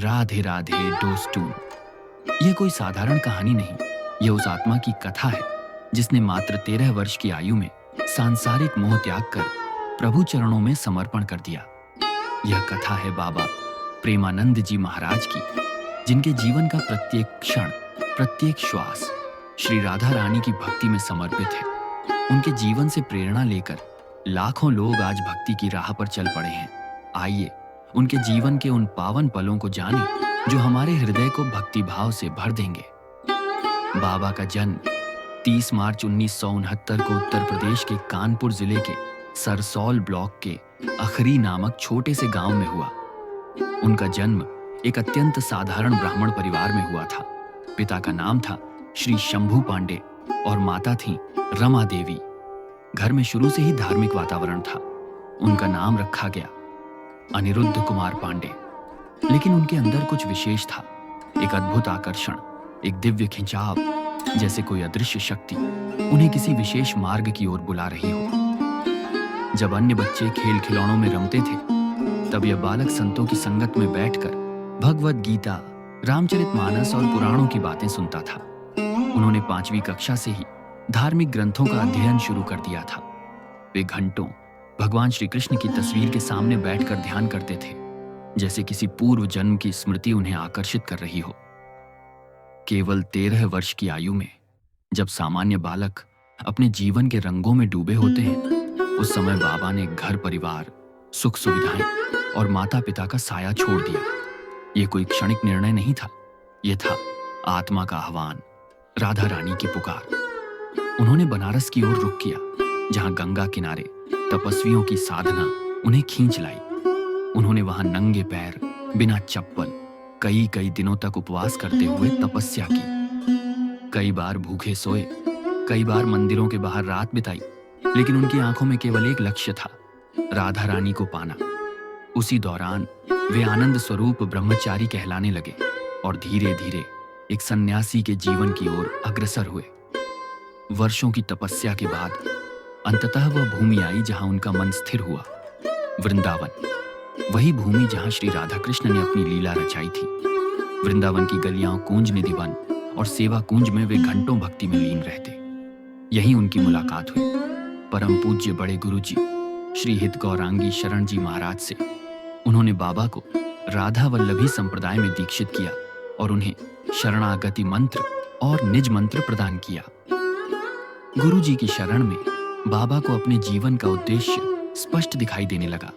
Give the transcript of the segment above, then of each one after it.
राधे राधे डोस to. यह कोई साधारण कहानी नहीं, यह उस आत्मा की कथा है जिसने मात्र 13 वर्ष की आयु में सांसारिक मोह त्याग कर प्रभु चरणों में समर्पण कर दिया। यह कथा है बाबा प्रेमानंद जी महाराज की, जिनके जीवन का प्रत्येक क्षण, प्रत्येक श्वास श्री राधा रानी की भक्ति में समर्पित है। उनके जीवन से प्रेरणा लेकर लाखों लोग आज भक्ति की राह पर चल पड़े हैं। आइए उनके जीवन के उन पावन पलों को जानें जो हमारे हृदय को भक्ति भाव से भर देंगे। बाबा का जन्म 30 मार्च 1969 को उत्तर प्रदेश के कानपुर जिले के सरसौल ब्लॉक के अखरी नामक छोटे से गांव में हुआ। उनका जन्म एक अत्यंत साधारण ब्राह्मण परिवार में हुआ था। पिता का नाम था श्री शंभू पांडे और माता थी रमा देवी। घर में शुरू से ही धार्मिक वातावरण था। उनका नाम रखा गया अनिरुद्ध कुमार पांडे। लेकिन उनके अंदर कुछ विशेष था, एक अद्भुत आकर्षण, एक दिव्य खिंचाव, जैसे कोई अदृश्य शक्ति उन्हें किसी विशेष मार्ग की ओर बुला रही हो। जब अन्य बच्चे खेल खिलौनों में रमते थे, तब यह बालक संतों की संगत में बैठकर भगवद गीता, रामचरितमानस और पुराणों की बातें सुनता था। उन्होंने 5वीं कक्षा से ही धार्मिक ग्रंथों का अध्ययन शुरू कर दिया था। वे घंटों भगवान श्री कृष्ण की तस्वीर के सामने बैठकर ध्यान करते थे, जैसे किसी पूर्व जन्म की स्मृति उन्हें आकर्षित कर रही हो। केवल 13 वर्ष की आयु में जब सामान्य बालक अपने जीवन के रंगों में डूबे होते हैं, उस समय बाबा ने घर परिवार, सुख सुविधाएं और माता पिता का साया छोड़ दिया। यह कोई क्षणिक निर्णय नहीं था, यह था आत्मा का आह्वान, राधा रानी की पुकार। उन्होंने बनारस की ओर रुख किया, जहां गंगा किनारे तपस्वियों की साधना उन्हें खींच लाई। उन्होंने वहां नंगे पैर, बिना चप्पल, कई दिनों तक उपवास करते हुए तपस्या की। कई बार भूखे सोए, कई बार मंदिरों के बाहर रात बिताई, लेकिन उनकी आंखों में केवल एक लक्ष्य था, राधा रानी को पाना। उसी दौरान वे आनंद स्वरूप ब्रह्मचारी कहलाने लगे और धीरे धीरे एक सन्यासी के जीवन की ओर अग्रसर हुए। वर्षों की तपस्या के बाद अंततः वह भूमि आई जहां उनका मन स्थिर हुआ, वृंदावन। वही भूमि जहां श्री राधा कृष्ण ने अपनी लीला रचाई थी। वृंदावन की गलियां कूंज निधि वन और सेवा कुंज में वे घंटों भक्ति में लीन रहते। यहीं उनकी मुलाकात हुई परम पूज्य बड़े गुरु जी श्री हित गौरांगी शरण जी महाराज से। उन्होंने बाबा को राधा वल्लभी संप्रदाय में दीक्षित किया और उन्हें शरणागति मंत्र और निज मंत्र प्रदान किया। गुरु जी की शरण में बाबा को अपने जीवन का उद्देश्य स्पष्ट दिखाई देने लगा।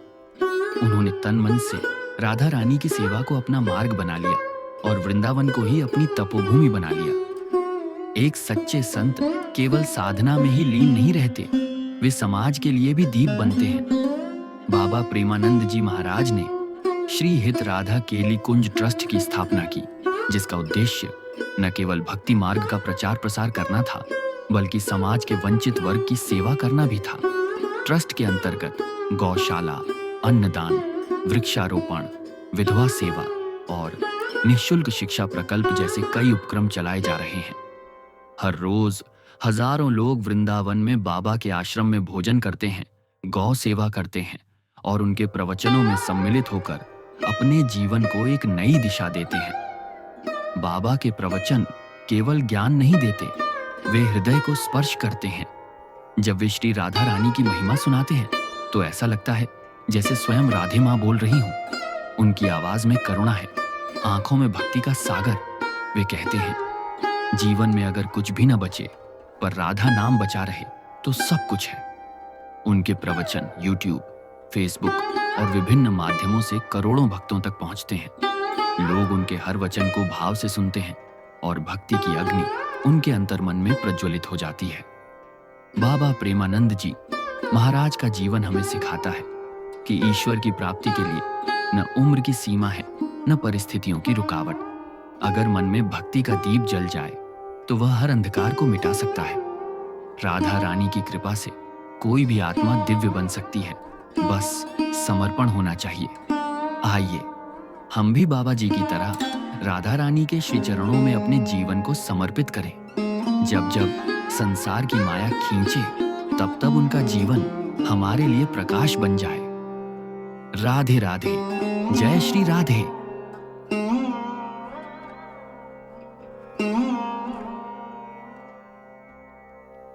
उन्होंने तन मन से राधा रानी की सेवा को अपना मार्ग बना लिया और वृंदावन को ही अपनी तपोभूमि बना लिया। एक सच्चे संत केवल साधना में ही लीन नहीं रहते, वे समाज के लिए भी दीप बनते हैं। बाबा प्रेमानंद जी महाराज ने श्री हित राधा केली कुंज ट्रस्ट की स्थापना की, जिसका उद्देश्य न केवल भक्ति मार्ग का प्रचार प्रसार करना था, बल्कि समाज के वंचित वर्ग की सेवा करना भी था। ट्रस्ट के अंतर्गत गौशाला, अन्नदान, वृक्षारोपण, विधवा सेवा और निःशुल्क शिक्षा प्रकल्प जैसे कई उपक्रम चलाए जा रहे हैं। हर रोज हजारों लोग वृंदावन में बाबा के आश्रम में भोजन करते हैं, गौ सेवा करते हैं और उनके प्रवचनों में सम्मिलित होकर अपने जीवन को एक नई दिशा देते हैं। बाबा के प्रवचन केवल ज्ञान नहीं देते, वे हृदय को स्पर्श करते हैं। जब वे श्री राधा रानी की महिमा सुनाते हैं तो ऐसा लगता है जैसे स्वयं राधे माँ बोल रही हूं। उनकी आवाज में करुणा है, आंखों में भक्ति का सागर। वे कहते हैं, जीवन में अगर कुछ भी न बचे पर राधा नाम बचा रहे तो सब कुछ है। उनके प्रवचन यूट्यूब, फेसबुक और विभिन्न माध्यमों से करोड़ों भक्तों तक पहुंचते हैं। लोग उनके हर वचन को भाव से सुनते हैं और भक्ति की अग्नि उनके अंतर्मन में प्रज्वलित हो जाती है। बाबा प्रेमानंद जी महाराज का जीवन हमें सिखाता है कि ईश्वर की प्राप्ति के लिए न उम्र की सीमा है, न परिस्थितियों की रुकावट। अगर मन में भक्ति का दीप जल जाए तो वह हर अंधकार को मिटा सकता है। राधा रानी की कृपा से कोई भी आत्मा दिव्य बन सकती है, बस समर्पण होना चाहिए। आइए हम भी बाबा जी की तरह राधा रानी के श्री चरणों में अपने जीवन को समर्पित करें। जब जब संसार की माया खींचे, तब तब उनका जीवन हमारे लिए प्रकाश बन जाए। राधे राधे, जय श्री राधे।